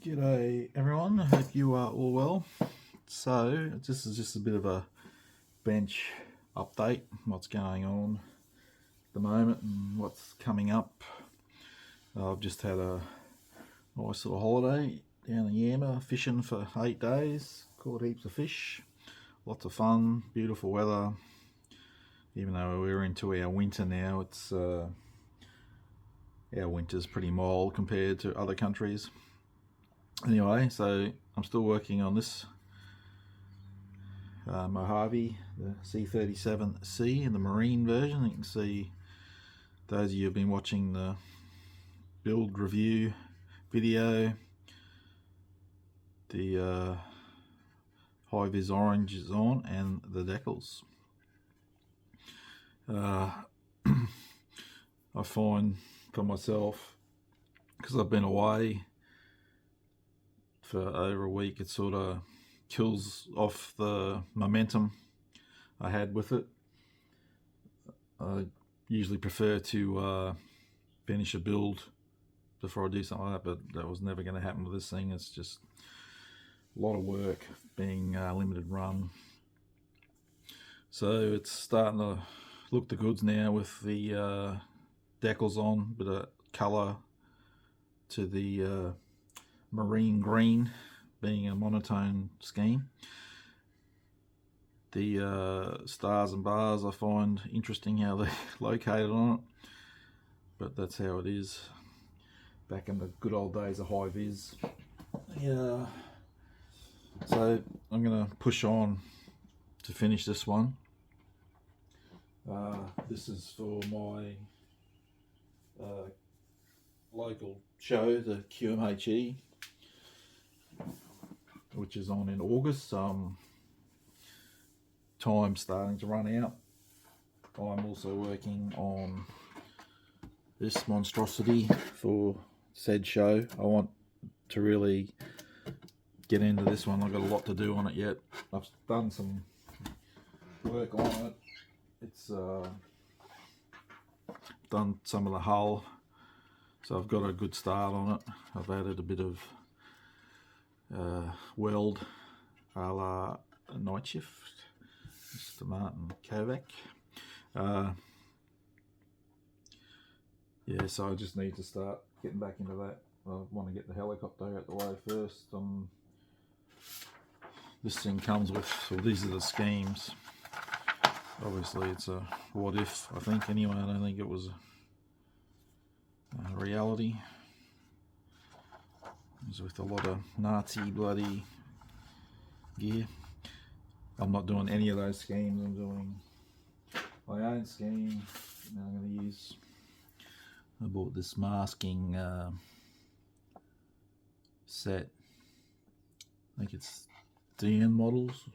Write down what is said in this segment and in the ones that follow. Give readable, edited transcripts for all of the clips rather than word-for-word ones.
G'day everyone, I hope you are all well. So this is just a bit of a bench update, what's going on at the moment and what's coming up. I've just had a nice little holiday down in Yamba, fishing for 8 days, caught heaps of fish, lots of fun, beautiful weather. Even though we're into our winter now, it's our winter's pretty mild compared to other countries. Anyway, so I'm still working on this Mojave, the C37C in the marine version. You can see, those of you who've been watching the build review video, the high vis orange is on and the decals. I find for myself, because I've been away for over a week, it sort of kills off the momentum I had with it. I usually prefer to finish a build before I do something like that, but that was never going to happen with this thing. It's just a lot of work being limited run. So it's starting to look the goods now with the decals on, bit of colour to the marine green being a monotone scheme. The stars and bars I find interesting how they're located on it, but that's how it is back in the good old days of high vis. Yeah, so I'm gonna push on to finish this one. This is for my local show, the QMHE, which is on in August. Time's starting to run out. I'm also working on this monstrosity for said show. I want to really get into this one. I've got a lot to do on it yet. I've done some work on it. It's done some of the hull, so I've got a good start on it. I've added a bit of weld a la Night Shift, Mr. Martin Kovac. Yeah, so I just need to start getting back into that. I want to get the helicopter out the way first. This thing comes with, well, these are the schemes. Obviously it's a what if, I think, anyway. I don't think it was a reality. It was with a lot of Nazi bloody gear. I'm not doing any of those schemes. I'm doing my own scheme. Now I'm going to use, I bought this masking set. I think it's DN models.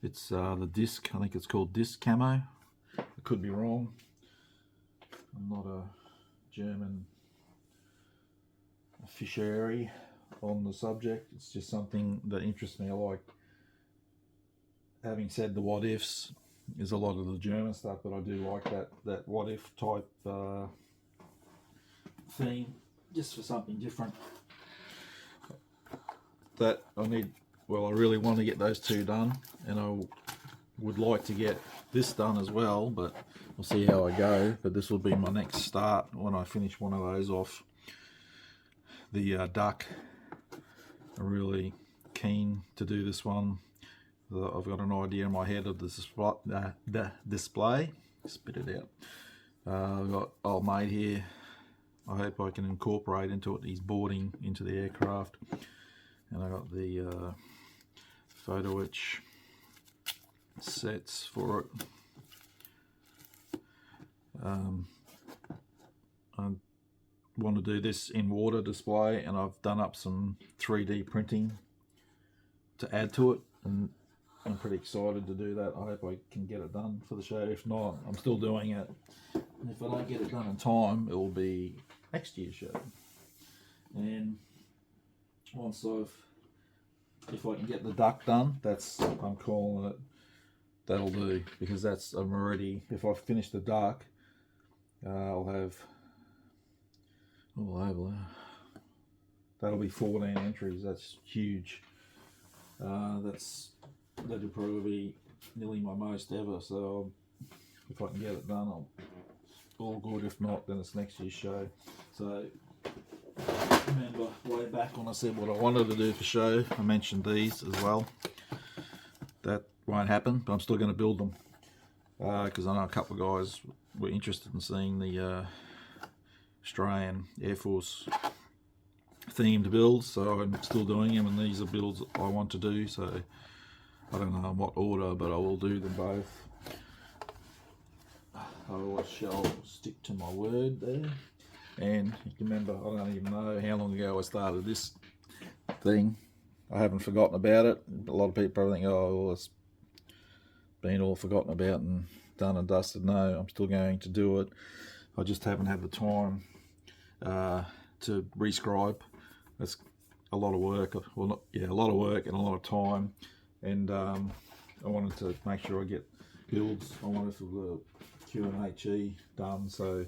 It's the disc, I think it's called disc camo. I could be wrong. I'm not a German aficionado on the subject. It's just something that interests me. I like, having said the what ifs is a lot of the German stuff, but I do like that what if type theme, just for something different. That I need, well, I really want to get those two done, and I would like to get this done as well, but we'll see how I go. But this will be my next start when I finish one of those off. The duck, I'm really keen to do this one. I've got an idea in my head of the display. Spit it out. I've got old mate here. I hope I can incorporate into it. He's boarding into the aircraft, and I got the photo etch sets for it. I want to do this in water display, and I've done up some 3D printing to add to it, and I'm pretty excited to do that. I hope I can get it done for the show. If not, I'm still doing it. And if I don't get it done in time, it will be next year's show. And once if I can get the duck done, that's, I'm calling it, that'll do, because that's, I'm already, if I finish the duck, I'll have, that'll be 14 entries. That's huge. That'll probably be nearly my most ever. So if I can get it done, I'll all good. If not, then it's next year's show. So remember way back when I said what I wanted to do for show, I mentioned these as well. That won't happen, but I'm still going to build them because I know a couple of guys were interested in seeing the Australian Air Force themed builds, so I'm still doing them, and these are builds I want to do. So I don't know in what order, but I will do them both. I shall stick to my word there. And you can remember, I don't even know how long ago I started this thing. I haven't forgotten about it. A lot of people probably think, oh, well, it's been all forgotten about and done and dusted. No, I'm still going to do it. I just haven't had the time to rescribe. That's a lot of work. Well, not, yeah, a lot of work and a lot of time. And I wanted to make sure I get builds. I wanted for the Q&HE done, so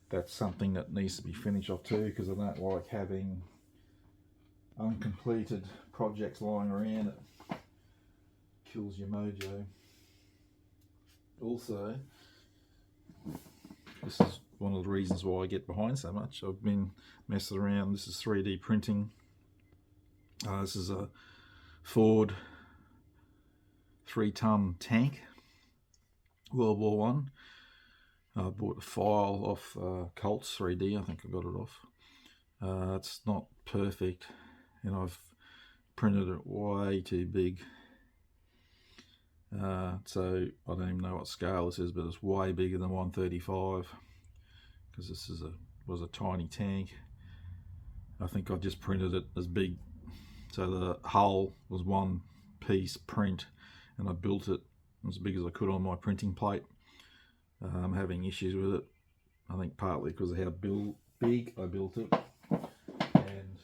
that's something that needs to be finished off too, because I don't like having uncompleted projects lying around. It kills your mojo. Also, this is one of the reasons why I get behind so much. I've been messing around. This is 3D printing. This is a Ford 3-ton tank, World War One. I bought a file off Colts 3D. I think I got it off. It's not perfect, and I've printed it way too big. So I don't even know what scale this is, but it's way bigger than 135, because this is was a tiny tank. I think I just printed it as big, so the hull was one piece print, and I built it as big as I could on my printing plate. I'm having issues with it, I think partly because of how big I built it, and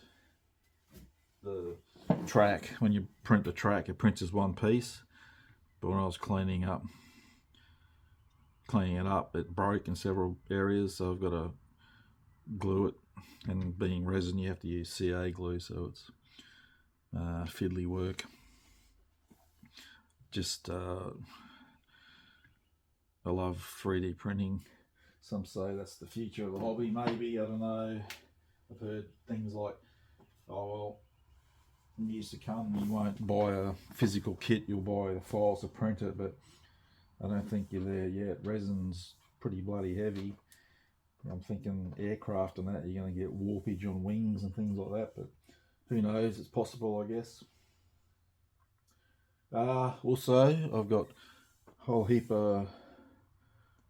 the track, when you print the track, it prints as one piece, but when I was cleaning it up, it broke in several areas, so I've got to glue it, and being resin you have to use CA glue, so it's fiddly work. Just I love 3D printing. Some say that's the future of the hobby, maybe, I don't know. I've heard things like, oh well, in years to come you won't buy a physical kit, you'll buy the files to print it, but I don't think you're there yet. Resin's pretty bloody heavy. I'm thinking aircraft and that, you're going to get warpage on wings and things like that, but who knows, it's possible, I guess. Also, I've got a whole heap of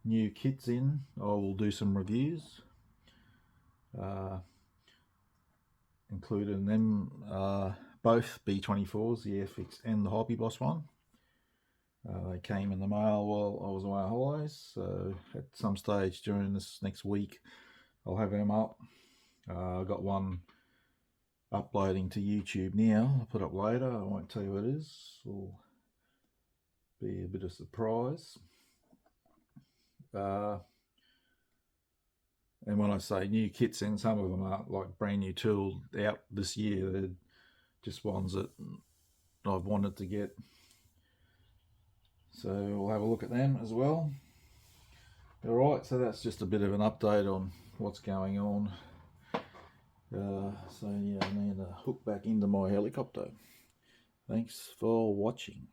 new kits in. I will do some reviews, including them both B24s, the Airfix and the Hobby Boss one. They came in the mail while I was away on holidays, so at some stage during this next week I'll have them up. I've got one uploading to YouTube now. I'll put up later. I won't tell you what it is. It'll be a bit of a surprise. And when I say new kits, in some of them are like brand new tool out this year. They're just ones that I've wanted to get. So we'll have a look at them as well. Alright, so that's just a bit of an update on what's going on. So yeah, I need to hook back into my helicopter. Thanks for watching.